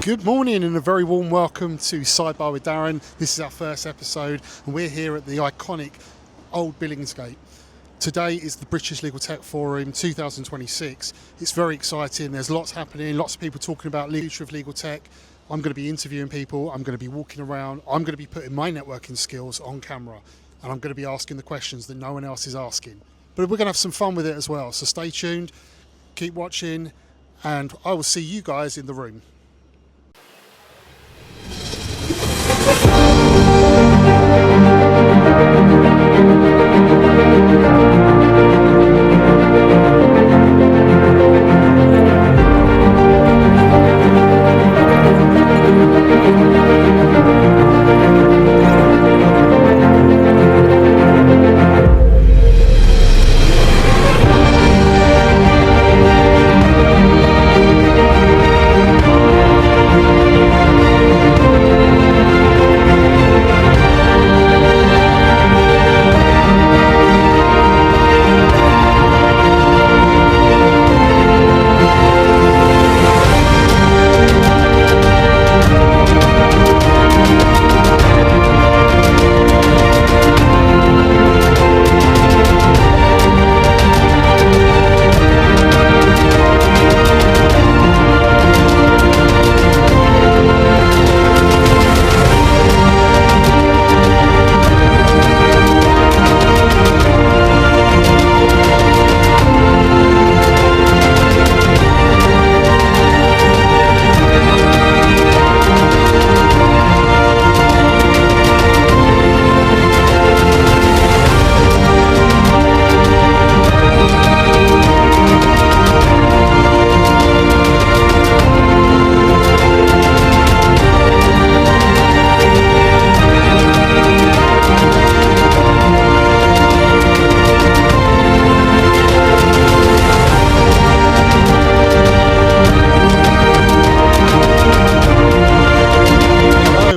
Good morning and a very warm welcome to Sidebar with Darren. This is our first episode and we're here at the iconic Old Billingsgate. Today is the British Legal Tech Forum 2026. It's very exciting, there's lots happening, lots of people talking about the future of legal tech. I'm going to be interviewing people, I'm going to be walking around, I'm going to be putting my networking skills on camera and I'm going to be asking the questions that no one else is asking. But we're going to have some fun with it as well, so stay tuned, keep watching and I will see you guys in the room.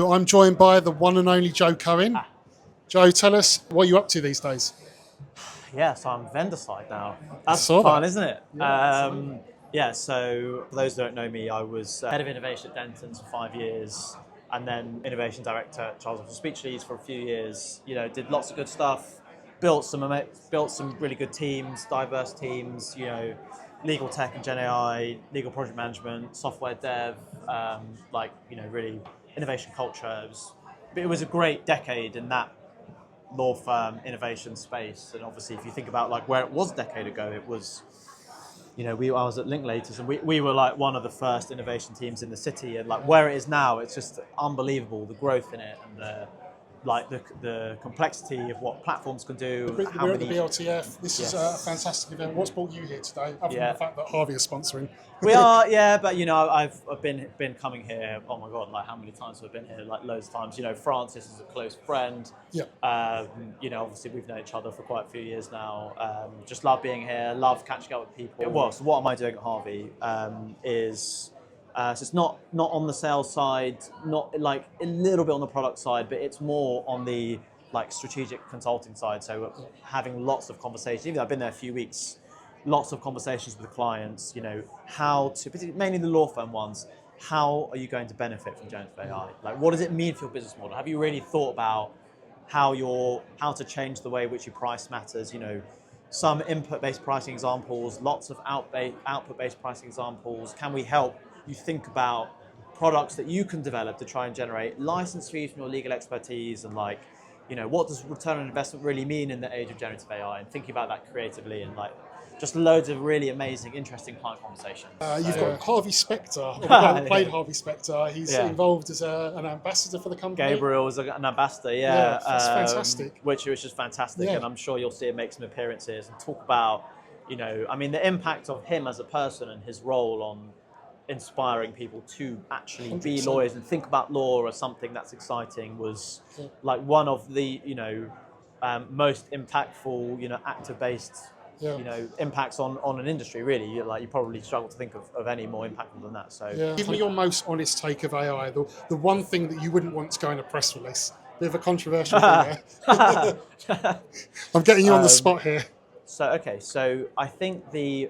I'm joined by the one and only Joe Cohen. Joe, tell us what you're up to these days. Yeah, so I'm vendor side now. That's fun, fun, isn't it? So for those who don't know me, I was head of innovation at Denton's for 5 years and then innovation director at Charles Speechleys for a few years. You know, did lots of good stuff, built some really good teams, diverse teams, you know, legal tech and Gen AI, legal project management, software dev, really innovation culture. It was a great decade in that law firm innovation space. And obviously, if you think about like where it was a decade ago, it was, you know, I was at Linklaters and we were like one of the first innovation teams in the city. And like where it is now, it's just unbelievable, the growth in it and the complexity of what platforms can do. We're at the BLTF. This is a fantastic event. What's brought you here today, other than the fact that Harvey is sponsoring? We are, but you know, I've been coming here. Oh my God, like how many times have I been here? Like loads of times. You know, Francis is a close friend. You know, obviously we've known each other for quite a few years now. Just love being here. Love catching up with people. Well, so what am I doing at Harvey? So it's not on the sales side, not like a little bit on the product side, but it's more on the like strategic consulting side. So having lots of conversations. Even though I've been there a few weeks, lots of conversations with clients. You know, how to, particularly mainly the law firm ones. How are you going to benefit from generative AI? Like, what does it mean for your business model? Have you really thought about how to change the way in which you price matters? You know, some input-based pricing examples, lots of output-based pricing examples. Can we help you think about products that you can develop to try and generate license fees from your legal expertise and like, you know, what does return on investment really mean in the age of generative AI and thinking about that creatively and like just loads of really amazing, interesting client conversations. You've got Harvey Specter, or the guy that played Harvey Specter. He's involved as an ambassador for the company. Gabriel was an ambassador, that's fantastic. Which is just fantastic, and I'm sure you'll see him make some appearances and talk about, you know, I mean, the impact of him as a person and his role on inspiring people to actually 100%. Be lawyers and think about law as something that's exciting was like one of the, you know, most impactful, you know, actor-based, you know, impacts on an industry. Really, you probably struggle to think of any more impactful than that. So, give me your most honest take of AI. The one thing that you wouldn't want to go in a press release. Bit of a controversial thing there. I'm getting you on the spot here. So I think you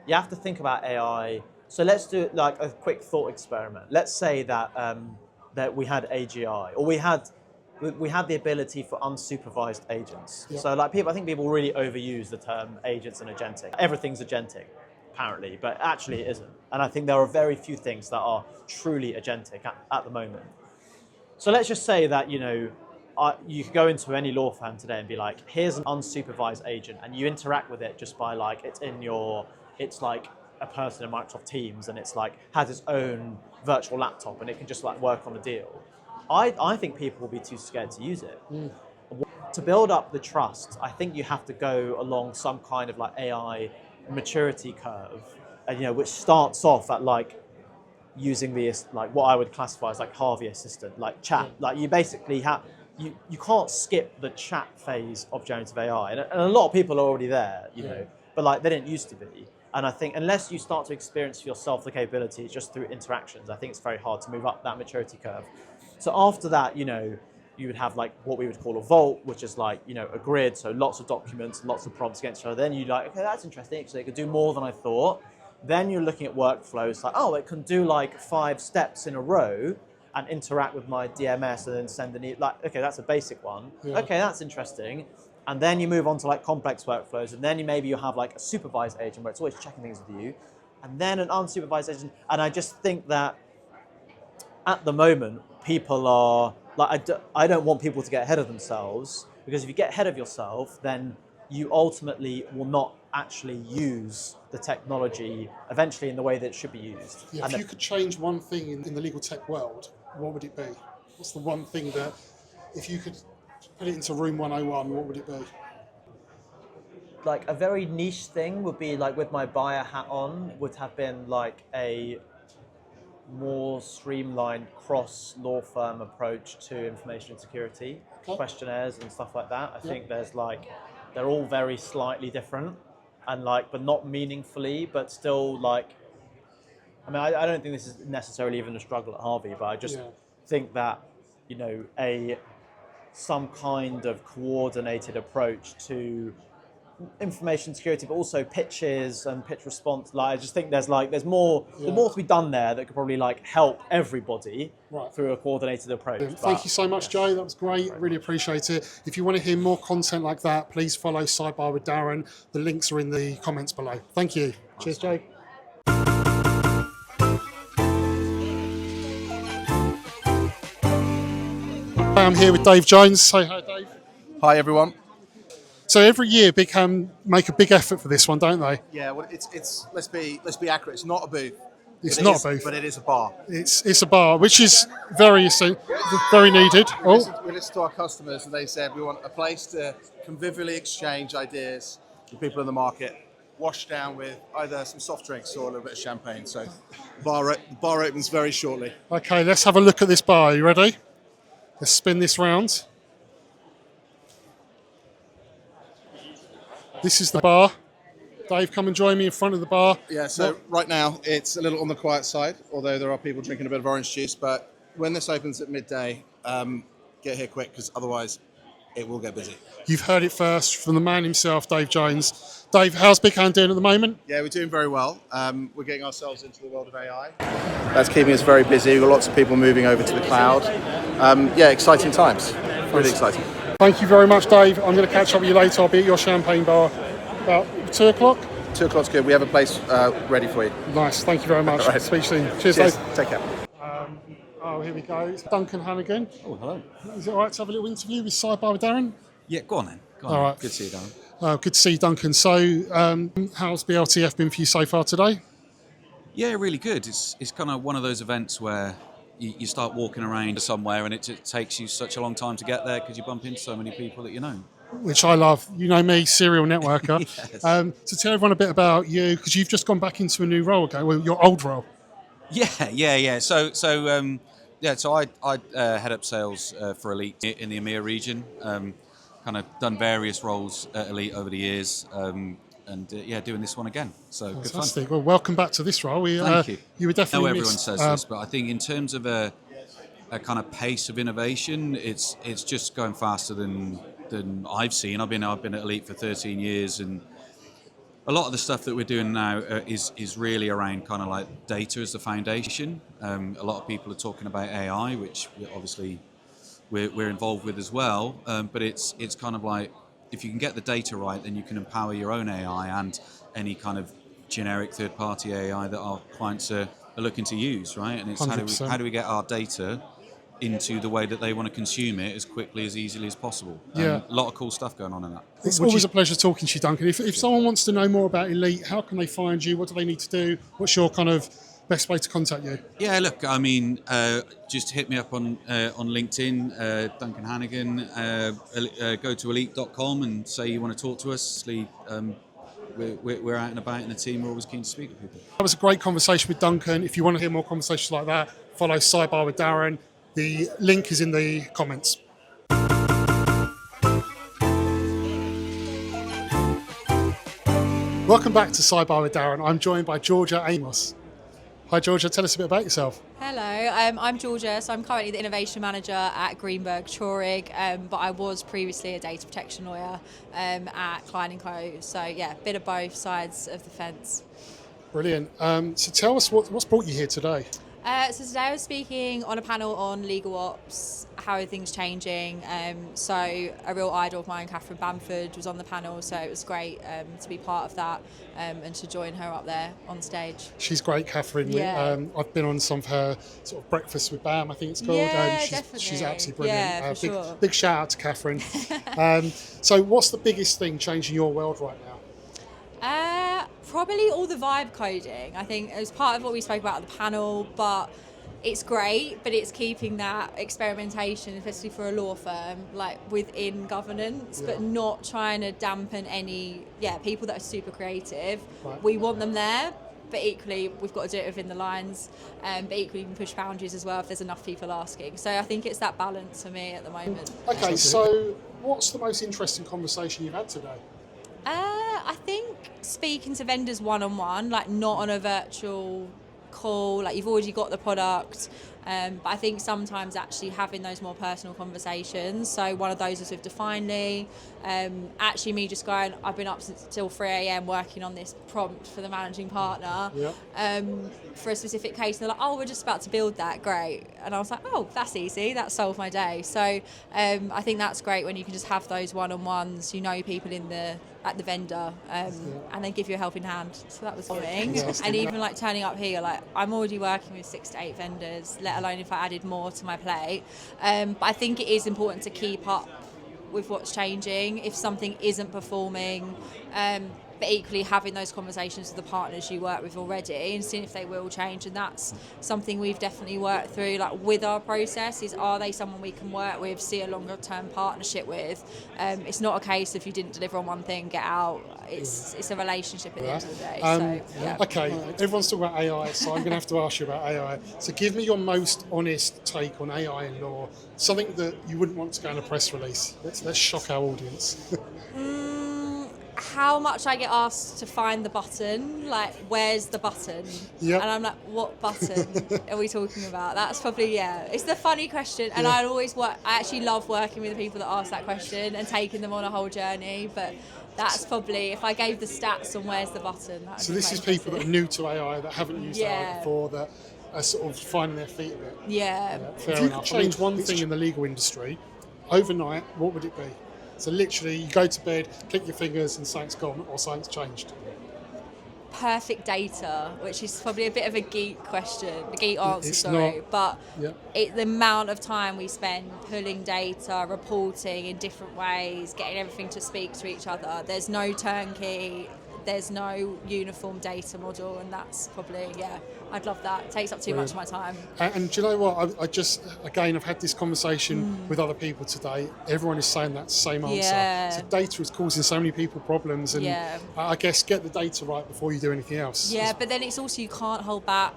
have to think about AI So let's do like a quick thought experiment. Let's say that that we had AGI, or we had the ability for unsupervised agents. Yep. So like I think people really overuse the term agents and agentic. Everything's agentic, apparently, but actually it isn't. And I think there are very few things that are truly agentic at the moment. So let's just say that, you could go into any law firm today and be like, here's an unsupervised agent, and you interact with it just by like, it's like a person in Microsoft Teams, and it's like, has its own virtual laptop, and it can just like work on a deal. I think people will be too scared to use it. To build up the trust, I think you have to go along some kind of like AI maturity curve, and which starts off at like using the like what I would classify as like Harvey assistant, like chat. Like you basically have you can't skip the chat phase of generative AI, and a lot of people are already there, but like they didn't used to be. And I think unless you start to experience for yourself the capability just through interactions, I think it's very hard to move up that maturity curve. So after that, you would have like what we would call a vault, which is like, a grid. So lots of documents, lots of prompts against each other. Then you're like, okay, that's interesting. Actually, it could do more than I thought. Then you're looking at workflows like, oh, it can do like 5 steps in a row and interact with my DMS and then send an okay, that's a basic one. Yeah. Okay, that's interesting. And then you move on to like complex workflows, and then you have like a supervised agent where it's always checking things with you, and then an unsupervised agent. And I just think that at the moment, people are like, I don't want people to get ahead of themselves, because if you get ahead of yourself, then you ultimately will not actually use the technology eventually in the way that it should be used. Yeah, if you could change one thing in the legal tech world, what would it be? What's the one thing that, if you could put it into room 101, what would it be? Like a very niche thing would be like, with my buyer hat on, would have been like a more streamlined cross law firm approach to information security, questionnaires and stuff like that. I think there's like, they're all very slightly different, and like, but not meaningfully, but still like, I mean, I don't think this is necessarily even a struggle at Harvey, but I just think that, some kind of coordinated approach to information security, but also pitches and pitch response. Like, I just think there's more to be done there that could probably like help everybody through a coordinated approach. Thank you so much, Joe. That was great. Really appreciate it. If you want to hear more content like that, please follow Sidebar with Darren. The links are in the comments below. Thank you. Cheers, Joe. I'm here with Dave Jones. Say hi, Dave. Hi, everyone. So every year, Big Ham make a big effort for this one, don't they? Yeah, well, it's let's be accurate. It's not a booth. It's not a booth, but it is a bar. It's a bar, which is very needed. We listened to our customers, and they said we want a place to convivially exchange ideas with people in the market, washed down with either some soft drinks or a little bit of champagne. So, the bar opens very shortly. Okay, let's have a look at this bar. Are you ready? Let's spin this round. This is the bar. Dave, come and join me in front of the bar. Yeah, so right now it's a little on the quiet side, although there are people drinking a bit of orange juice. But when this opens at midday, get here quick, because otherwise it will get busy. You've heard it first from the man himself, Dave Jones. Dave, how's Big Hand doing at the moment? Yeah, we're doing very well. We're getting ourselves into the world of AI. That's keeping us very busy. We've got lots of people moving over to the cloud. Exciting times. Really exciting. Thank you very much, Dave. I'm going to catch up with you later. I'll be at your champagne bar about 2 o'clock. 2 o'clock's good. We have a place ready for you. Nice. Thank you very much. Right. Speak soon. Cheers, Dave. Take care. Here we go. It's Duncan Hannigan. Oh, hello. Is it all right to have a little interview with Sidebar with Darren? Yeah, go on then. All right. Good to see you, Darren. Good to see you, Duncan. So, how's BLTF been for you so far today? Yeah, really good. It's kind of one of those events where you start walking around somewhere and it takes you such a long time to get there because you bump into so many people that you know. Which I love. You know me, serial networker. Yes. So tell everyone a bit about you, because you've just gone back into a new role again, well, your old role. Yeah. So I head up sales for Elite in the EMEA region. Kind of done various roles at Elite over the years. Doing this one again. So fantastic. Good fun. Well, welcome back to this role. Thank you. You were definitely I know everyone says this, but I think in terms of a kind of pace of innovation, it's just going faster than I've seen. I've been at Elite for 13 years, and a lot of the stuff that we're doing now is really around kind of like data as the foundation. A lot of people are talking about AI, which obviously we're involved with as well. But it's kind of like, if you can get the data right, then you can empower your own AI and any kind of generic third-party AI that our clients are looking to use, right? And it's 100%. how do we get our data into the way that they want to consume it as quickly, as easily as possible. Yeah. A lot of cool stuff going on in that. It's always a pleasure talking to you, Duncan. If someone wants to know more about Elite, how can they find you? What do they need to do? What's your kind of best way to contact you? Yeah, look, I mean, just hit me up on LinkedIn, Duncan Hannigan. Go to elite.com and say you want to talk to us. We're out and about in the team. We're always keen to speak with people. That was a great conversation with Duncan. If you want to hear more conversations like that, follow Sidebar with Darren. The link is in the comments. Welcome back to Sidebar with Darren. I'm joined by Georgia Amos. Hi Georgia, tell us a bit about yourself. Hello, I'm Georgia, so I'm currently the Innovation Manager at Greenberg Traurig, but I was previously a data protection lawyer at Klein & Co. So yeah, bit of both sides of the fence. Brilliant. So tell us what's brought you here today. So today I was speaking on a panel on legal ops, how are things changing. So a real idol of mine, Catherine Bamford, was on the panel, so it was great to be part of that and to join her up there on stage. She's great, Catherine. Yeah. I've been on some of her sort of breakfast with Bam, I think it's called. Yeah, she's definitely. absolutely brilliant. Yeah, for sure. Big shout out to Catherine. So what's the biggest thing changing your world right now? Probably all the vibe coding. I think it was part of what we spoke about at the panel, but it's great, but it's keeping that experimentation, especially for a law firm, like within governance, but not trying to dampen any, people that are super creative. Right. We want them there, but equally we've got to do it within the lines, but equally we can push boundaries as well if there's enough people asking. So I think it's that balance for me at the moment. Okay, so what's the most interesting conversation you've had today? I think speaking to vendors one-on-one, like not on a virtual call, like you've already got the product, but I think sometimes actually having those more personal conversations. So one of those is with Definely. Actually me just going, I've been up since till 3 a.m. working on this prompt for the managing partner for a specific case. And they're like, oh, we're just about to build that, great. And I was like, oh, that's easy, that solved my day. So I think that's great when you can just have those one-on-ones, you know people at the vendor, and then give you a helping hand. So that was something. And even like turning up here, like I'm already working with 6 to 8 vendors, let alone if I added more to my plate. But I think it is important to keep up with what's changing. If something isn't performing, but equally having those conversations with the partners you work with already and seeing if they will change. And that's something we've definitely worked through, like with our process, is are they someone we can work with, see a longer term partnership with. It's not a case if you didn't deliver on one thing, get out. It's a relationship at the end of the day. Okay, everyone's talking about AI, so I'm going to have to ask you about AI. So give me your most honest take on AI in law, something that you wouldn't want to go in a press release. Let's shock our audience. How much I get asked to find the button, like where's the button? Yep. And I'm like, what button are we talking about? That's probably, it's the funny question. And I actually love working with the people that ask that question and taking them on a whole journey. But that's probably, if I gave the stats on where's the button. So this is people that are new to AI, that haven't used AI before, that are sort of finding their feet a bit. Fair if you enough. Oh, could change one thing in the legal industry overnight, what would it be? So literally, you go to bed, click your fingers, and something's gone or something's changed. Perfect data, which is probably a bit of a geek question, a geek answer, It's sorry. not, but the amount of time we spend pulling data, reporting in different ways, getting everything to speak to each other. There's no turnkey, there's no uniform data model, and that's probably, I'd love that. It takes up too much of my time. And do you know what? I've had this conversation with other people today. Everyone is saying that same answer. So data is causing so many people problems, and I guess get the data right before you do anything else. Yeah, but then it's also, you can't hold back.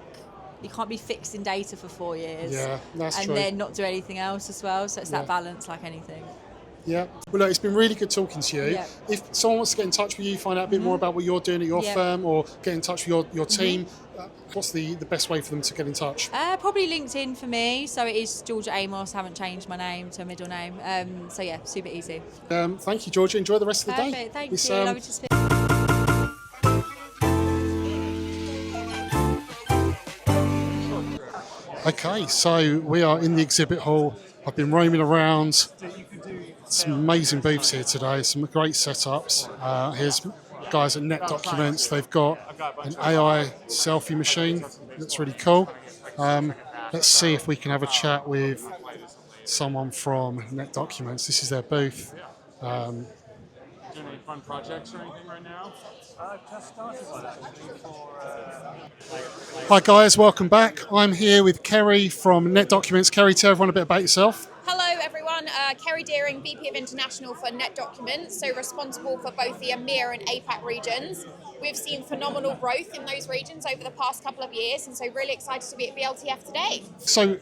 You can't be fixing data for 4 years. Yeah, that's true. And then not do anything else as well. So it's that balance, like anything. Yeah. Well, look, it's been really good talking to you. Yeah. If someone wants to get in touch with you, find out a bit more about what you're doing at your firm, or get in touch with your team, what's the best way for them to get in touch? Probably LinkedIn for me. So it is Georgia Amos. I haven't changed my name to a middle name. So super easy. Thank you, Georgia. Enjoy the rest of the day. Perfect. Thank you. Lovely to speak. Okay, so we are in the exhibit hall. I've been roaming around. Some amazing booths here today, some great setups. Here's guys at Net Documents. They've got an AI selfie machine. That's really cool. Let's see if we can have a chat with someone from Net Documents. This is their booth. Doing any fun projects or anything right now? I've just started one actually for. Hi guys, welcome back. I'm here with Kerri from Net Documents. Kerri, tell everyone a bit about yourself. Hello everyone, Kerri Dearing, VP of International for Net Documents, so responsible for both the EMEA and APAC regions. We've seen phenomenal growth in those regions over the past couple of years, and so really excited to be at BLTF today. So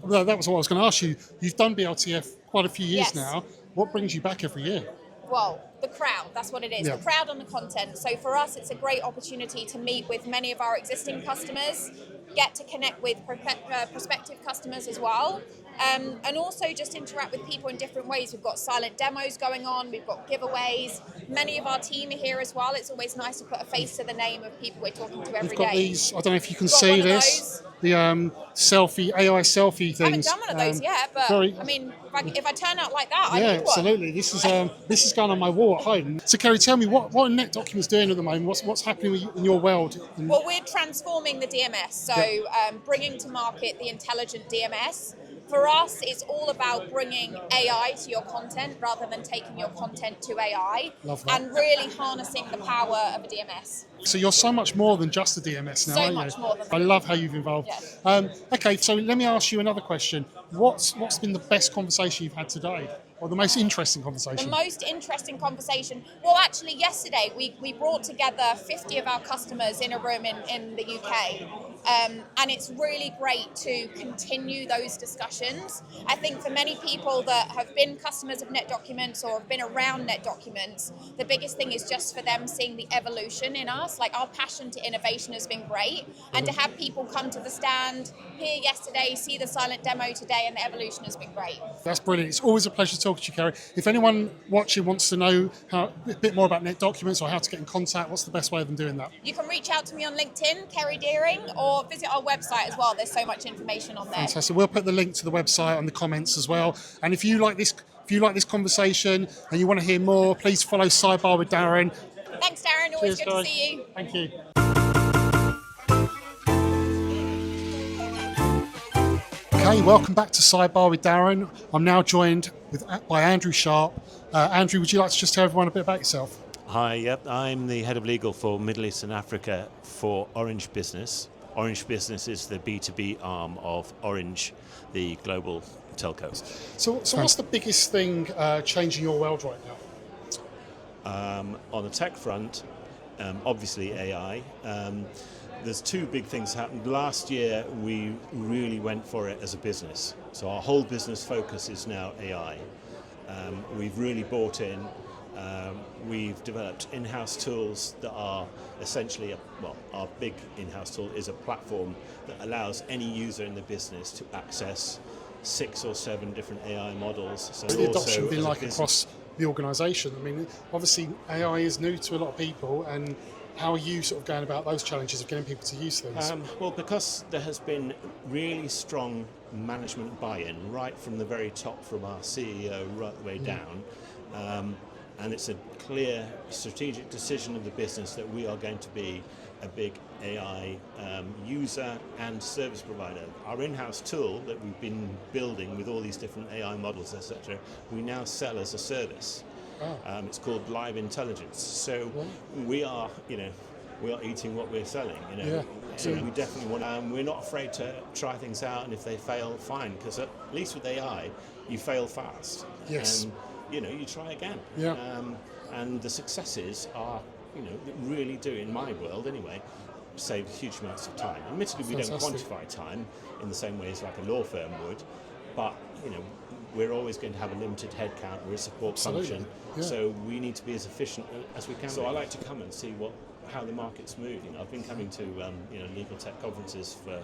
that was what I was going to ask you. You've done BLTF quite a few years Yes. now. What brings you back every year? Well, the crowd, that's what it is, Yeah. the crowd and the content. So for us, it's a great opportunity to meet with many of our existing customers, get to connect with prospective customers as well, and also just interact with people in different ways. We've got silent demos going on, we've got giveaways. Many of our team are here as well. It's always nice to put a face to the name of people we're talking to every You've got day. these, I don't know if you can Got see one of this, those. the selfie, AI selfie things. I haven't done one of those yet, but very- I mean, if I turn out like that, I Yeah, need one. absolutely. This is going on my wall at home. So, Kerri, tell me what are Net Documents doing at the moment? What's happening in your world? Well, we're transforming the DMS, so bringing to market the intelligent DMS. For us, it's all about bringing AI to your content rather than taking your content to AI, Love that. and really harnessing the power of a DMS. So you're so much more than just a DMS now, So aren't you? much more than I love how you've evolved. Yes. Okay, so let me ask you another question. What's been the best conversation you've had today, or the most interesting The conversation? most interesting conversation, well, actually yesterday we brought together 50 of our customers in a room in the UK, and it's really great to continue those discussions. I think for many people that have been customers of Net Documents or have been around Net Documents, the biggest thing is just for them seeing the evolution in us. Like, our passion to innovation has been great, and to have people come to the stand here yesterday, see the silent demo today, and the evolution has been great. That's brilliant. It's always a pleasure talking to you, Kerri. If anyone watching wants to know a bit more about Net Documents or how to get in contact, what's the best way of them doing that? You can reach out to me on LinkedIn, Kerri Dearing, or visit our website as well. There's so much information on there. Fantastic. We'll put the link to the website on the comments as well. And if you like this conversation and you want to hear more, please follow Sidebar with Darren. Thanks, Darren. Always Cheers, good guys. to see you. Thank you. Okay, welcome back to Sidebar with Darren. I'm now joined by Andrew Sharp. Andrew, would you like to just tell everyone a bit about yourself? Hi, yep. I'm the head of legal for Middle East and Africa for Orange Business. Orange Business is the B2B arm of Orange, the global telco. So what's the biggest thing changing your world right now? On the tech front, obviously AI. There's two big things happened. Last year, we really went for it as a business. So our whole business focus is now AI. We've really bought in. We've developed in-house tools that are essentially, our big in-house tool is a platform that allows any user in the business to access 6 or 7 different AI models. So What's the also adoption been as a like business- across the organisation? I mean, obviously AI is new to a lot of people, and how are you sort of going about those challenges of getting people to use things? Well, because there has been really strong management buy-in right from the very top, from our CEO right the way down, and it's a clear strategic decision of the business that we are going to be a big AI user and service provider. Our in-house tool that we've been building with all these different AI models, etc., we now sell as a service. It's called Live Intelligence. So we are eating what we're selling. Yeah. So we definitely want. We're not afraid to try things out, and if they fail, fine. Because at least with AI, you fail fast. Yes. And you try again. Yeah. And the successes are, really do, in my world anyway, save huge amounts of time. Admittedly, we don't Fantastic. quantify time in the same way as like a law firm would, but we're always going to have a limited headcount. We're a support Absolutely, function, yeah. so we need to be as efficient as we can. So I like to come and see how the market's moving. I've been coming to legal tech conferences for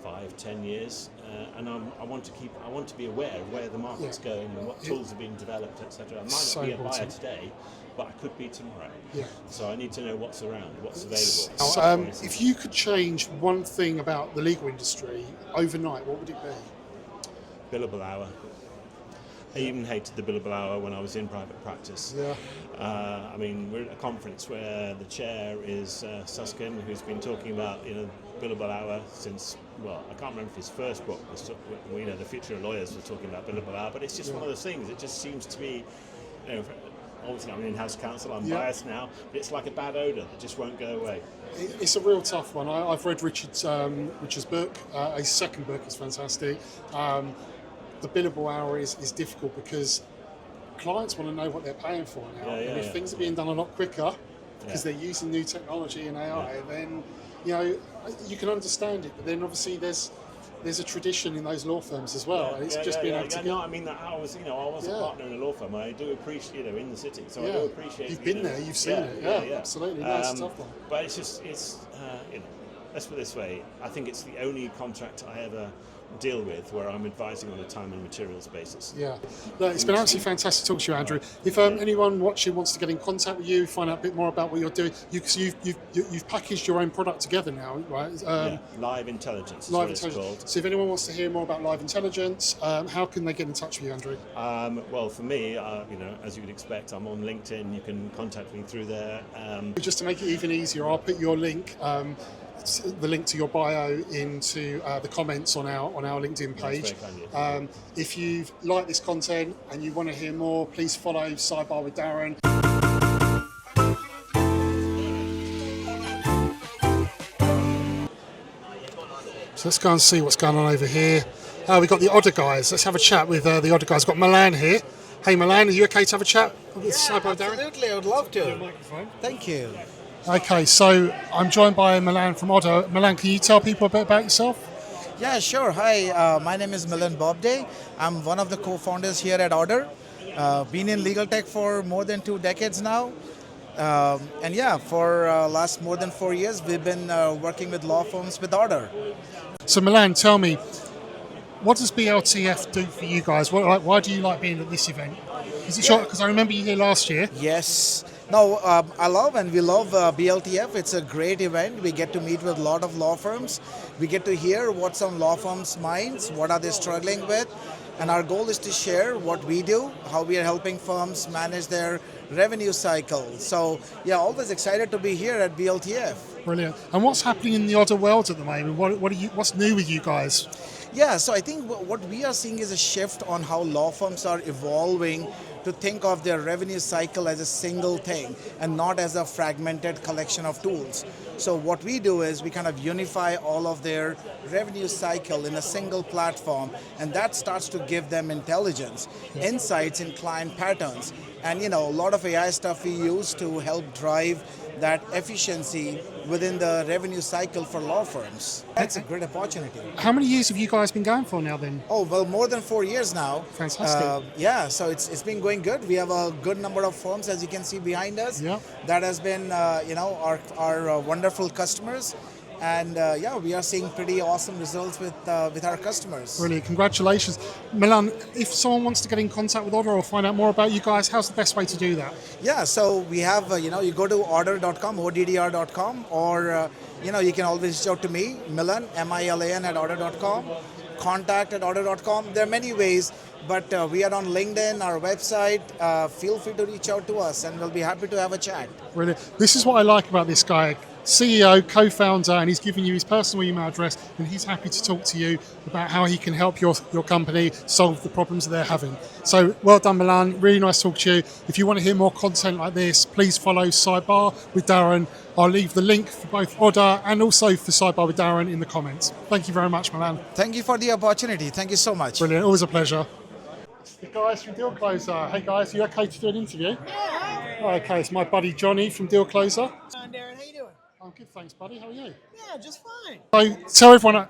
5-10 years, and I want to be aware of where the market's going and what tools are being developed, etc. I might not be a buyer today, but I could be tomorrow. Yeah. So I need to know what's around, what's available. If you could change one thing about the legal industry overnight, what would it be? Billable hour. I even hated the billable hour when I was in private practice. Yeah. I mean, we're at a conference where the chair is Susskind, who's been talking about billable hour since, well, I can't remember if his first book was, the Future of Lawyers was talking about billable hour, but it's just one of those things. It just seems to be, obviously I'm an in-house counsel, I'm biased now, but it's like a bad odour that just won't go away. It's a real tough one. I've read Richard's book. His second book is fantastic. The billable hour is difficult because clients want to know what they're paying for now. And if things are being done a lot quicker because they're using new technology and AI, then you can understand it. But then obviously there's a tradition in those law firms as well. And it's just being able to I mean, I was a partner in a law firm. I do appreciate in the city, so I do appreciate. You've been there, you've seen it. Yeah, absolutely. No, it's a tough one. But it's let's put it this way. I think it's the only contract I ever deal with where I'm advising on a time and materials basis. Yeah, no, it's been absolutely fantastic to talk to you, Andrew. If anyone watching wants to get in contact with you, find out a bit more about what you're doing, you've packaged your own product together now, right? Live Intelligence is what it's called. So if anyone wants to hear more about Live Intelligence, how can they get in touch with you, Andrew? Well, for me, as you would expect, I'm on LinkedIn. You can contact me through there. Just to make it even easier, I'll put your link. The link to your bio into the comments on our LinkedIn page. If you've liked this content and you want to hear more, please follow Sidebar with Darren. So let's go and see what's going on over here. We've got the Odder guys. Let's have a chat with the Odder guys. We've got Milan here. Hey Milan, are you okay to have a chat with Sidebar with Darren? Absolutely, I would love to. Thank you. Okay, so I'm joined by Milan from Odder. Milan, can you tell people a bit about yourself? Yeah, sure. Hi, my name is Milan Bobde. I'm one of the co-founders here at Odder. Been in legal tech for more than 2 decades now. For last more than 4 years, we've been working with law firms with Odder. So Milan, tell me, what does BLTF do for you guys? Why do you like being at this event? Is it short? Because I remember you here last year. Yes. No, I love and we love BLTF. It's a great event. We get to meet with a lot of law firms. We get to hear what some law firms' minds, what are they struggling with. And our goal is to share what we do, how we are helping firms manage their revenue cycle. So, always excited to be here at BLTF. Brilliant. And what's happening in the Odder world at the moment? What's new with you guys? Yeah, so I think what we are seeing is a shift on how law firms are evolving to think of their revenue cycle as a single thing and not as a fragmented collection of tools. So what we do is we kind of unify all of their revenue cycle in a single platform, and that starts to give them intelligence, insights in client patterns, and a lot of AI stuff we use to help drive that efficiency within the revenue cycle for law firms. That's a great opportunity. How many years have you guys been going for now then? Oh, well, more than 4 years now. Fantastic. So it's been going good. We have a good number of firms, as you can see behind us. Yeah. That has been, our wonderful customers. And we are seeing pretty awesome results with our customers. Brilliant, congratulations. Milan, if someone wants to get in contact with Odder or find out more about you guys, how's the best way to do that? Yeah, so we have, you go to odder.com, oddr.com, or, you can always reach out to me, Milan, Milan at odder.com, contact@odder.com. There are many ways, but we are on LinkedIn, our website. Feel free to reach out to us and we'll be happy to have a chat. Brilliant. This is what I like about this guy. CEO, co-founder, and he's giving you his personal email address, and he's happy to talk to you about how he can help your company solve the problems that they're having. So well done, Milan. Really nice talking to you. If you want to hear more content like this, please follow Sidebar with Darren. I'll leave the link for both Odder and also for Sidebar with Darren in the comments. Thank you very much, Milan. Thank you for the opportunity. Thank you so much. Brilliant. Always a pleasure. The guys from Deal Closer. Hey guys, are you okay to do an interview? Yeah. Okay, it's my buddy Johnny from Deal Closer. Darren, how you doing? I'm good, thanks, buddy. How are you? Yeah, just fine. So tell everyone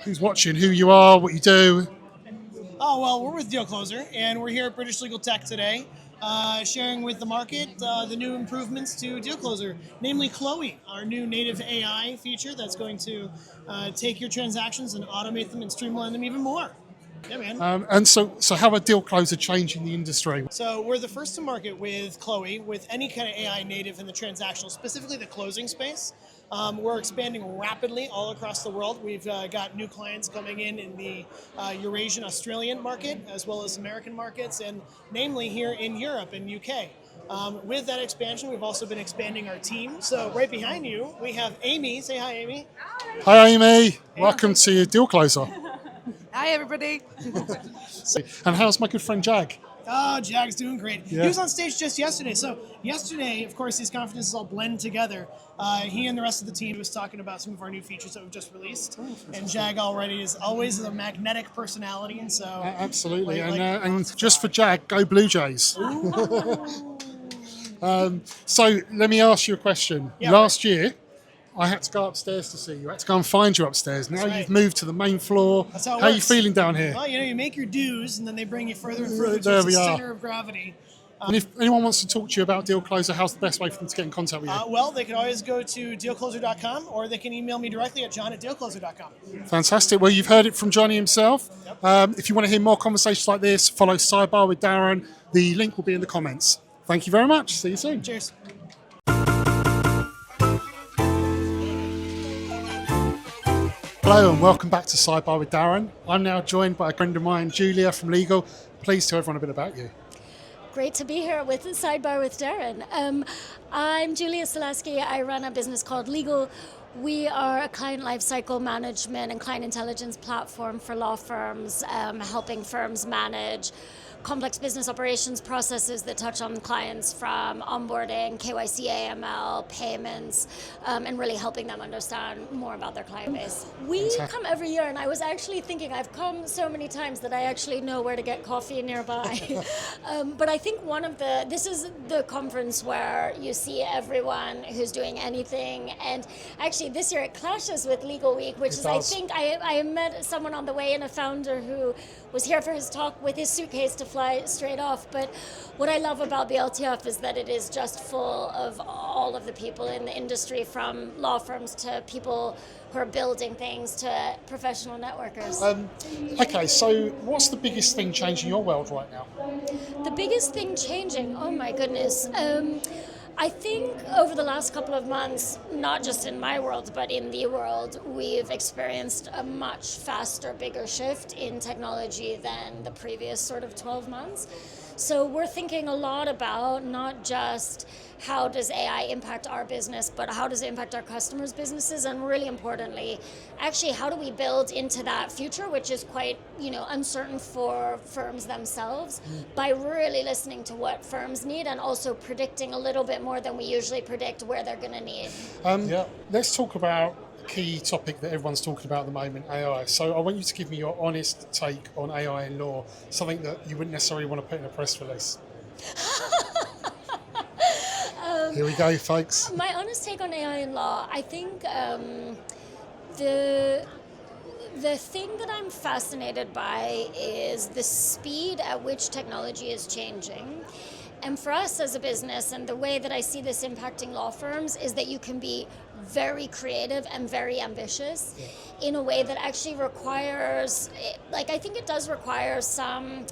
who's watching who you are, what you do. Oh, well, we're with Deal Closer, and we're here at British Legal Tech today. sharing with the market the new improvements to Deal Closer, namely Chloe, our new native AI feature that's going to take your transactions and automate them and streamline them even more. Yeah, man. And so how are Deal Closer changing the industry? So we're the first to market with Chloe, with any kind of AI native in the transactional, specifically the closing space. We're expanding rapidly all across the world. We've got new clients coming in the Eurasian Australian market, as well as American markets, and namely here in Europe and UK. With that expansion, we've also been expanding our team. So right behind you, we have Amy. Say hi, Amy. Hi, Amy. Welcome to Deal Closer. Hi, everybody. And how's my good friend Jag? Oh, Jag's doing great. Yeah. He was on stage just yesterday. So yesterday, of course, these conferences all blend together. He and the rest of the team was talking about some of our new features that we've just released. And Jag already is always a magnetic personality. And so Absolutely. And just for Jag, go Blue Jays. So let me ask you a question. Yeah, Last year, I had to go upstairs to see you. I had to go and find you upstairs. Now right. you've moved to the main floor. That's how it How are you works. feeling down here? Well, you make your dues, and then they bring you further and further There to we the are. center of gravity. And if anyone wants to talk to you about Deal Closer, how's the best way for them to get in contact with you? Well, they can always go to dealcloser.com, or they can email me directly at john@dealcloser.com. Fantastic. Well, you've heard it from Johnny himself. Yep. If you want to hear more conversations like this, follow Sidebar with Darren. The link will be in the comments. Thank you very much. See you soon. Cheers. Hello and welcome back to Sidebar with Darren. I'm now joined by a friend of mine, Julia from Legal. Please tell everyone a bit about you. Great to be here with Sidebar with Darren. I'm Julia Salasky. I run a business called Legal. We are a client lifecycle management and client intelligence platform for law firms, helping firms manage complex business operations processes that touch on clients from onboarding, KYC, AML, payments, and really helping them understand more about their client base. We come every year, and I was actually thinking, I've come so many times that I actually know where to get coffee nearby. But I think this is the conference where you see everyone who's doing anything, and actually this year it clashes with Legal Week, which is, I think, I met someone on the way in, a founder who was here for his talk with his suitcase to fly straight off. But what I love about BLTF is that it is just full of all of the people in the industry, from law firms to people who are building things to professional networkers. Okay, so what's the biggest thing changing your world right now? The biggest thing changing, oh my goodness. I think over the last couple of months, not just in my world, but in the world, we've experienced a much faster, bigger shift in technology than the previous sort of 12 months. So we're thinking a lot about not just how does AI impact our business, but how does it impact our customers' businesses, and really importantly, actually how do we build into that future, which is quite uncertain for firms themselves, by really listening to what firms need and also predicting a little bit more than we usually predict where they're going to need. Let's talk about a key topic that everyone's talking about at the moment, AI. So I want you to give me your honest take on AI in law, something that you wouldn't necessarily want to put in a press release. Here we go, folks. My honest take on AI in law, I think the thing that I'm fascinated by is the speed at which technology is changing. And for us as a business, and the way that I see this impacting law firms, is that you can be very creative and very ambitious in a way that actually requires, I think it does require some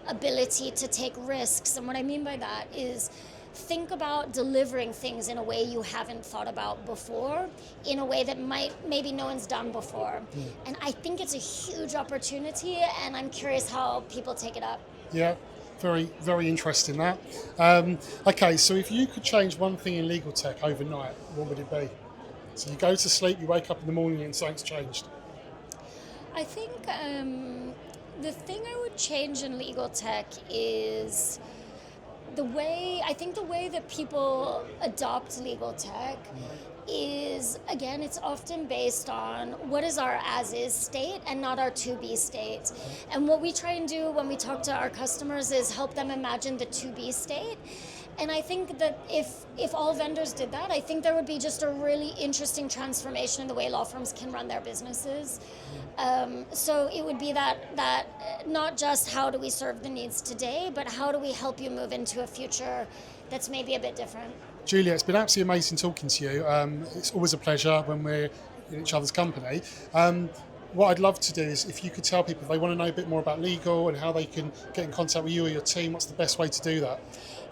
ability to take risks. And what I mean by that is, think about delivering things in a way you haven't thought about before, in a way that maybe no one's done before. And I think it's a huge opportunity, and I'm curious how people take it up. Yeah, very, very interesting that. Okay, so if you could change one thing in legal tech overnight, what would it be? So you go to sleep, you wake up in the morning and something's changed. I think the thing I would change in legal tech is the way that people adopt legal tech is, again, it's often based on what is our as-is state and not our to-be state. And what we try and do when we talk to our customers is help them imagine the to-be state. And I think that if all vendors did that, I think there would be just a really interesting transformation in the way law firms can run their businesses. So it would be that not just how do we serve the needs today, but how do we help you move into a future that's maybe a bit different. Julia, it's been absolutely amazing talking to you. It's always a pleasure when we're in each other's company. What I'd love to do is if you could tell people if they want to know a bit more about legal and how they can get in contact with you or your team, what's the best way to do that?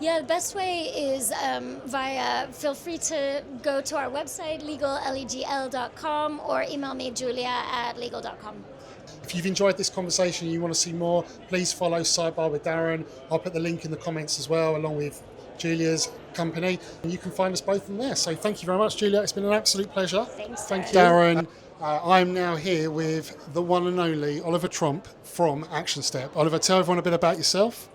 Yeah, the best way is feel free to go to our website, legl.com, or email me, julia@legal.com. If you've enjoyed this conversation and you want to see more, please follow Sidebar with Darren. I'll put the link in the comments as well, along with Julia's company. And you can find us both in there. So thank you very much, Julia. It's been an absolute pleasure. Thanks, Thank you, Darren. I'm now here with the one and only Oliver Tromp from Action Step. Oliver, tell everyone a bit about yourself.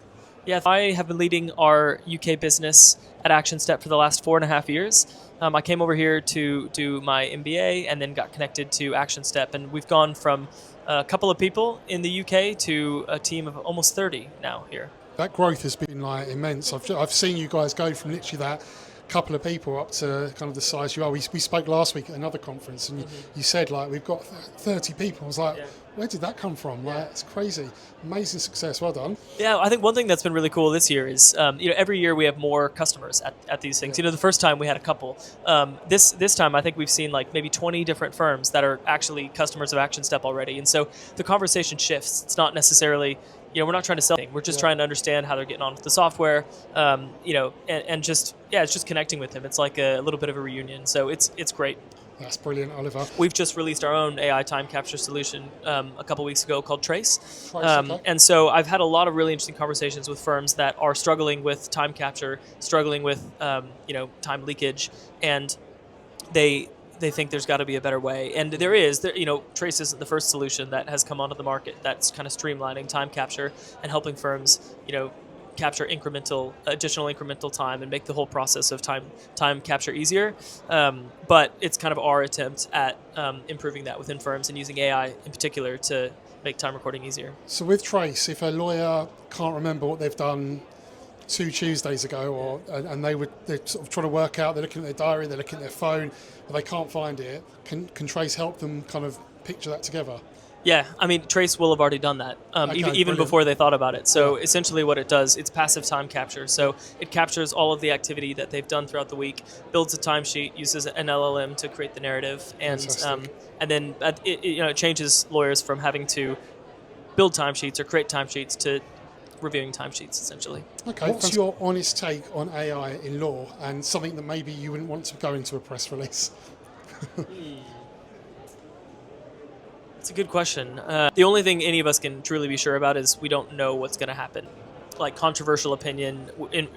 Yeah, I have been leading our UK business at Action Step for the last 4.5 years. I came over here to do my MBA and then got connected to Action Step, and we've gone from a couple of people in the UK to a team of almost 30 now here. That growth has been like immense. I've seen you guys go from literally that couple of people up to kind of the size you are. We spoke last week at another conference, and you said like we've got 30 people. I was like, where did that come from? Like, it's crazy, amazing success. Well done. Yeah, I think one thing that's been really cool this year is every year we have more customers at these things. The first time we had a couple. This time I think we've seen like maybe 20 different firms that are actually customers of Action Step already, and so the conversation shifts. It's not necessarily we're not trying to sell anything. We're just trying to understand how they're getting on with the software, and just it's just connecting with them. It's like a little bit of a reunion. So it's great. That's brilliant, Oliver. We've just released our own AI time capture solution a couple weeks ago called Trace. Okay. And so I've had a lot of really interesting conversations with firms that are struggling with time capture, struggling with time leakage, and they think there's got to be a better way. And there is. Trace isn't the first solution that has come onto the market that's kind of streamlining time capture and helping firms, capture additional incremental time and make the whole process of time capture easier. But it's kind of our attempt at improving that within firms and using AI in particular to make time recording easier. So with Trace, if a lawyer can't remember what they've done 2 Tuesdays ago, and they're sort of trying to work out, they're looking at their diary, they're looking at their phone, but they can't find it, can Trace help them kind of picture that together? Yeah, I mean, Trace will have already done that, even before they thought about it. So essentially what it does, it's passive time capture. So it captures all of the activity that they've done throughout the week, builds a timesheet, uses an LLM to create the narrative, and then it changes lawyers from having to build timesheets or create timesheets to reviewing timesheets, essentially. Okay, what's your honest take on AI in law and something that maybe you wouldn't want to go into a press release? It's a good question. The only thing any of us can truly be sure about is we don't know what's going to happen. Like, controversial opinion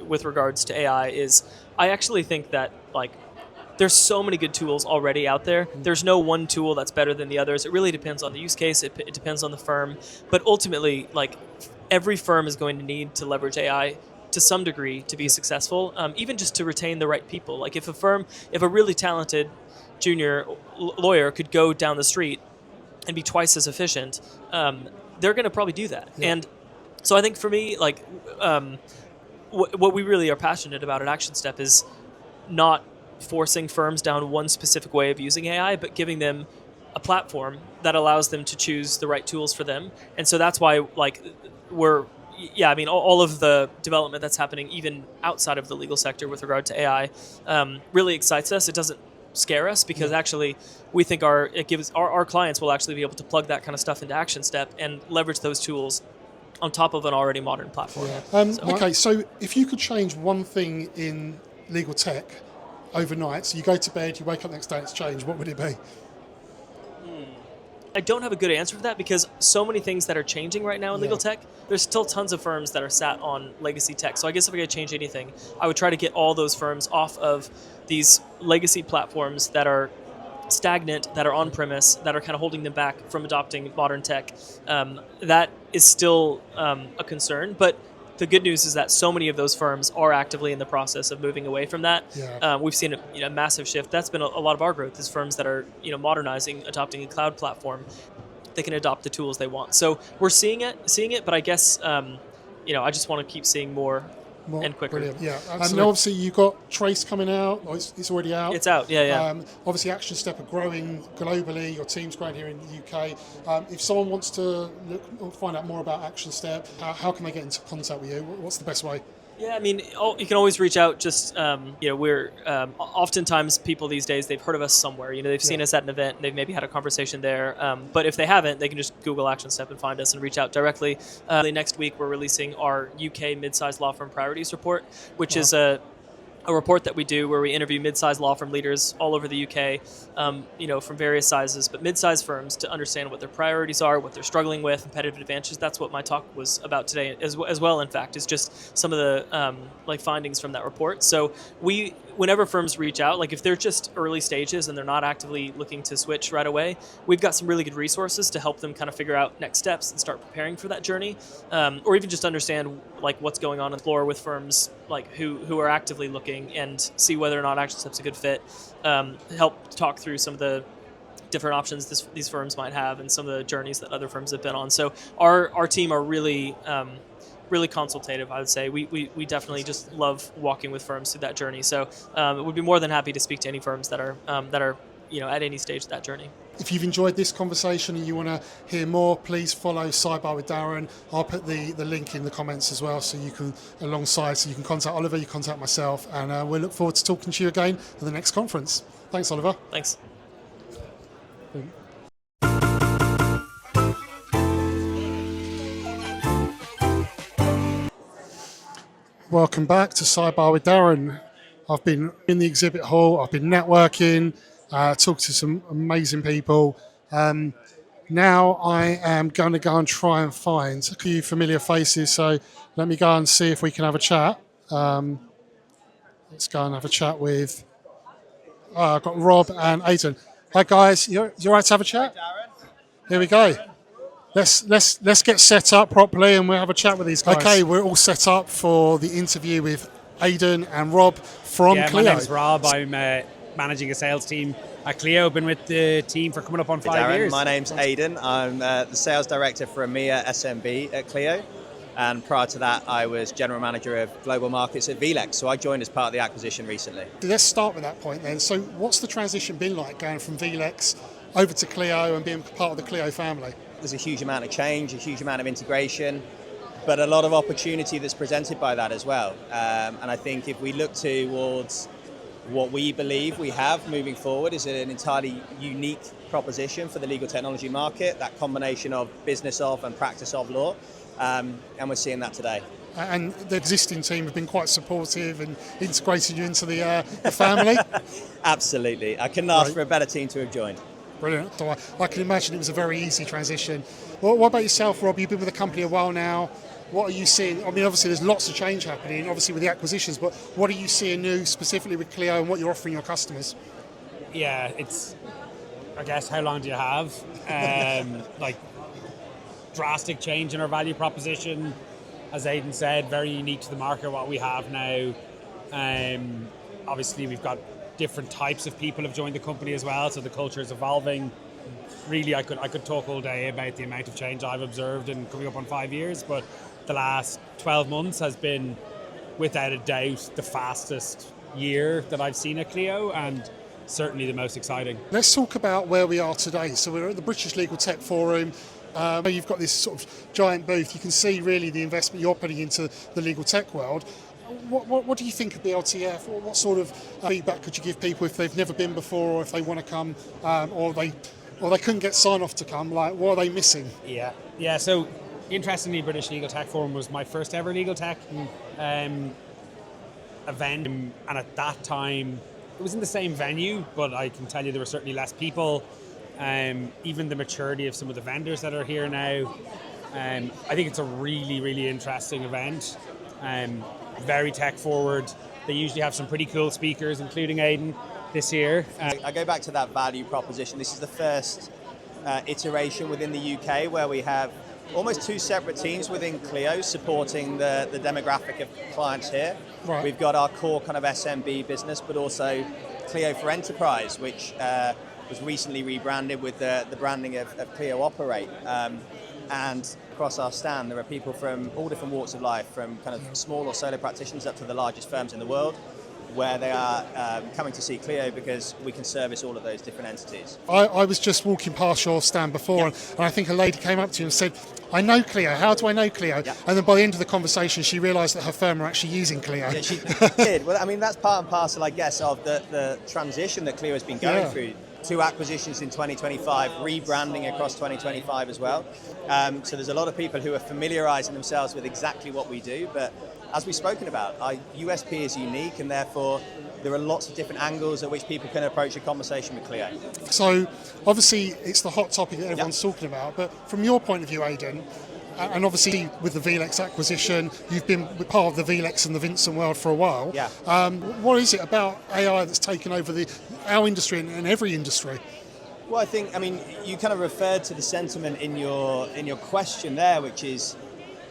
with regards to AI is, I actually think that there's so many good tools already out there. There's no one tool that's better than the others. It really depends on the use case. It depends on the firm. But ultimately, every firm is going to need to leverage AI to some degree to be successful, even just to retain the right people. Like if a really talented junior lawyer could go down the street and be twice as efficient, they're going to probably do that. Yeah. And so I think for me, what we really are passionate about at Action Step is not forcing firms down one specific way of using AI, but giving them a platform that allows them to choose the right tools for them. And so that's why all of the development that's happening even outside of the legal sector with regard to AI really excites us. It doesn't scare us because actually we think our clients will actually be able to plug that kind of stuff into Action Step and leverage those tools on top of an already modern platform. Okay, so if you could change one thing in legal tech overnight, so you go to bed, you wake up the next day, it's changed, what would it be? I don't have a good answer for that because so many things that are changing right now in legal tech, there's still tons of firms that are sat on legacy tech. So I guess if I could change anything, I would try to get all those firms off of these legacy platforms that are stagnant, that are on-premise, that are kind of holding them back from adopting modern tech. That is still a concern, but the good news is that so many of those firms are actively in the process of moving away from that. We've seen a massive shift. That's been a lot of our growth is firms that are modernizing, adopting a cloud platform. They can adopt the tools they want. So we're seeing it, but I guess I just want to keep seeing more More and quicker. Brilliant. Yeah, and obviously you've got Trace coming out. Or it's already out. It's out. Yeah. Obviously, Action Step are growing globally. Your team's growing here in the UK. If someone wants to find out more about Action Step, how can they get into contact with you? What's the best way? Yeah, I mean, you can always reach out. Just we're oftentimes people these days, they've heard of us somewhere. They've seen us at an event, and they've maybe had a conversation there. But if they haven't, they can just Google Action Step and find us and reach out directly. Next week, we're releasing our UK mid-sized law firm priorities report, which is a report that we do where we interview mid-sized law firm leaders all over the UK, from various sizes, but mid-sized firms to understand what their priorities are, what they're struggling with, competitive advantages. That's what my talk was about today as well, in fact, is just some of the findings from that report. So whenever firms reach out, like if they're just early stages and they're not actively looking to switch right away, we've got some really good resources to help them kind of figure out next steps and start preparing for that journey, or even just understand like what's going on the floor with firms like who are actively looking and see whether or not Action Step's a good fit. Help talk through some of the different options these firms might have and some of the journeys that other firms have been on. So our team are really consultative, I would say. We definitely just love walking with firms through that journey. So we'd be more than happy to speak to any firms that are at any stage of that journey. If you've enjoyed this conversation and you want to hear more, please follow Sidebar with Darren. I'll put the link in the comments as well, so you can contact Oliver, you contact myself, and we'll look forward to talking to you again at the next conference. Thanks, Oliver. Thanks. Welcome back to Sidebar with Darren. I've been in the exhibit hall, I've been networking, talked to some amazing people. Now I am going to go and try and find a few familiar faces, so let me go and see if we can have a chat. Let's go and have a chat with, I've got Rob and Aidan. Hi guys, you all right to have a chat? Here we go. Let's get set up properly and we'll have a chat with these guys. Okay, we're all set up for the interview with Aidan and Rob from Clio. My name's Rob. I'm managing a sales team at Clio. Been with the team for coming up on 5 Darren, years. my name's Aidan. I'm the sales director for EMEA SMB at Clio. And prior to that, I was general manager of global markets at VLEX. So I joined as part of the acquisition recently. Let's start with that point then. So what's the transition been like going from VLEX over to Clio and being part of the Clio family? There's a huge amount of change, a huge amount of integration, but a lot of opportunity that's presented by that as well. And I think if we look towards what we believe we have moving forward is an entirely unique proposition for the legal technology market, that combination of business of and practice of law, and we're seeing that today. And the existing team have been quite supportive and integrated you into the family? Absolutely. I couldn't ask for a better team to have joined. Brilliant. So I can imagine it was a very easy transition. Well, what about yourself, Rob? You've been with the company a while now. What are you seeing? I mean, obviously there's lots of change happening, obviously with the acquisitions, but what are you seeing new specifically with Clio and what you're offering your customers? Yeah, it's, I guess, how long do you have? Like, drastic change in our value proposition. As Aidan said, very unique to the market, what we have now. Obviously, we've got different types of people have joined the company as well, so the culture is evolving. Really, I could talk all day about the amount of change I've observed in coming up on 5 years, but the last 12 months has been, without a doubt, the fastest year that I've seen at Clio, and certainly the most exciting. Let's talk about where we are today. So we're at the British Legal Tech Forum. You've got this sort of giant booth. You can see really the investment you're putting into the legal tech world. What do you think of BLTF? What sort of feedback could you give people if they've never been before, or if they want to come, or they couldn't get sign-off to come? Like, what are they missing? Yeah. So interestingly, British Legal Tech Forum was my first ever legal tech event, and at that time it was in the same venue, but I can tell you there were certainly less people. Even the maturity of some of the vendors that are here now. I think it's a really, really interesting event. Very tech forward. They usually have some pretty cool speakers, including Aidan this year. I go back to that value proposition. This is the first iteration within the UK where we have almost two separate teams within Clio supporting the demographic of clients here. Right. We've got our core kind of SMB business, but also Clio for Enterprise, which was recently rebranded with the branding of Clio Operate. And across our stand, there are people from all different walks of life, from kind of small or solo practitioners up to the largest firms in the world, where they are coming to see Clio because we can service all of those different entities. I was just walking past your stand before, and I think a lady came up to you and said, I know Clio, how do I know Clio? Yeah. And then by the end of the conversation, she realised that her firm are actually using Clio. Yeah, she did. Well, I mean, that's part and parcel, I guess, of the transition that Clio has been going through. 2 acquisitions in 2025, rebranding across 2025 as well. So there's a lot of people who are familiarising themselves with exactly what we do, but as we've spoken about, our USP is unique, and therefore there are lots of different angles at which people can approach a conversation with Clio. So obviously it's the hot topic that everyone's talking about, but from your point of view, Aidan, and obviously with the VLEX acquisition, you've been part of the VLEX and the Vincent world for a while. Yeah. What is it about AI that's taken over our industry and every industry? Well, I mean, you kind of referred to the sentiment in your question there, which is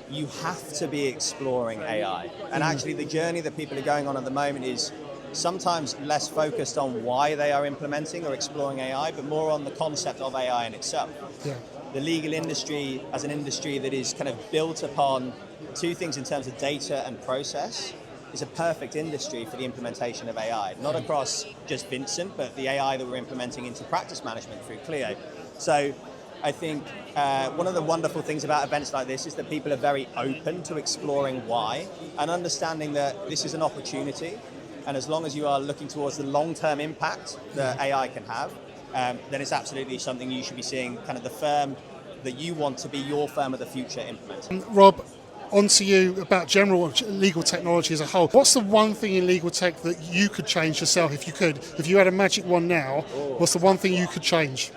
you have to be exploring AI. And actually the journey that people are going on at the moment is sometimes less focused on why they are implementing or exploring AI, but more on the concept of AI in itself. Yeah. The legal industry as an industry that is kind of built upon 2 things in terms of data and process is a perfect industry for the implementation of AI, not across just Vincent, but the AI that we're implementing into practice management through Clio. So I think one of the wonderful things about events like this is that people are very open to exploring why and understanding that this is an opportunity. And as long as you are looking towards the long-term impact that AI can have, then it's absolutely something you should be seeing kind of the firm that you want to be your firm of the future implementing. Rob, on to you about general legal technology as a whole. What's the one thing in legal tech that you could change yourself if you could? If you had a magic wand now, what's the one thing you could change?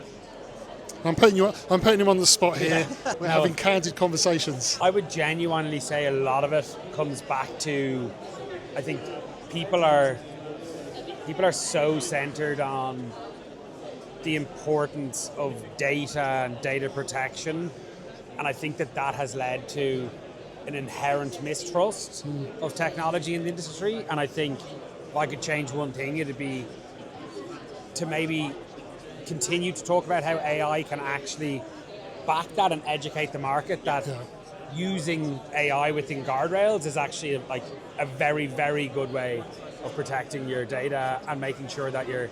I'm putting him on the spot here. We're having candid conversations. I would genuinely say a lot of it comes back to, I think people are so centered on the importance of data and data protection, and I think that has led to an inherent mistrust of technology in the industry. And I think if I could change one thing, it'd be to maybe continue to talk about how AI can actually back that and educate the market that using AI within guardrails is actually like a very, very good way of protecting your data and making sure that you're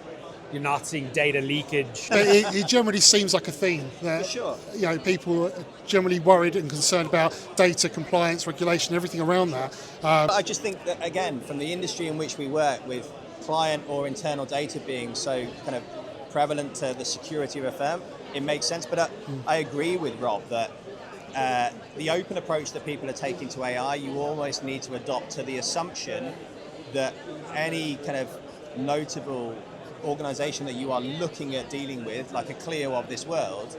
not seeing data leakage. It generally seems like a theme that people are generally worried and concerned about data compliance, regulation, everything around that. I just think that, again, from the industry in which we work, with client or internal data being so kind of prevalent to the security of a firm, it makes sense. But I agree with Rob that the open approach that people are taking to AI, you almost need to adopt to the assumption that any kind of notable organization that you are looking at dealing with, like a Clio of this world,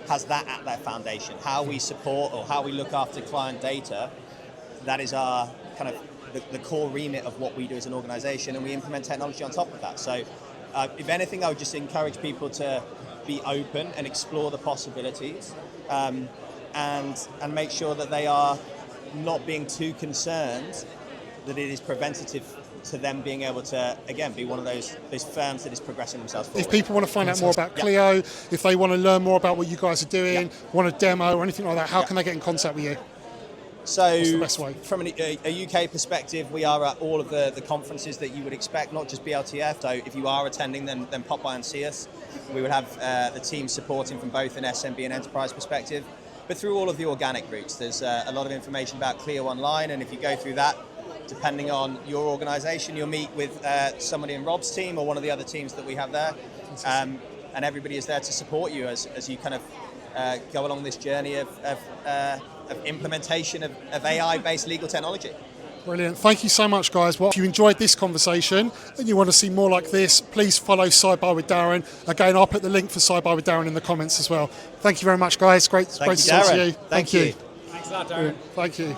has that at their foundation. How we support or how we look after client data, that is our kind of the core remit of what we do as an organization, and we implement technology on top of that. So if anything, I would just encourage people to be open and explore the possibilities, and make sure that they are not being too concerned that it is preventative to them being able to, again, be one of those firms that is progressing themselves forward. If people want to find out more about Clio, if they want to learn more about what you guys are doing, want a demo or anything like that, how can they get in contact with you? So what's the best way? From a UK perspective, we are at all of the conferences that you would expect, not just BLTF. So if you are attending, then pop by and see us. We would have the team supporting from both an SMB and enterprise perspective. But through all of the organic routes, there's a lot of information about Clio online, and if you go through that, depending on your organisation, you'll meet with somebody in Rob's team or one of the other teams that we have there, and everybody is there to support you as you kind of go along this journey of implementation of AI-based legal technology. Brilliant. Thank you so much, guys. Well, if you enjoyed this conversation and you want to see more like this, please follow Sidebar with Darren. Again, I'll put the link for Sidebar with Darren in the comments as well. Thank you very much, guys. Great to talk to you. Thank you. Thanks a lot, Darren. Thank you.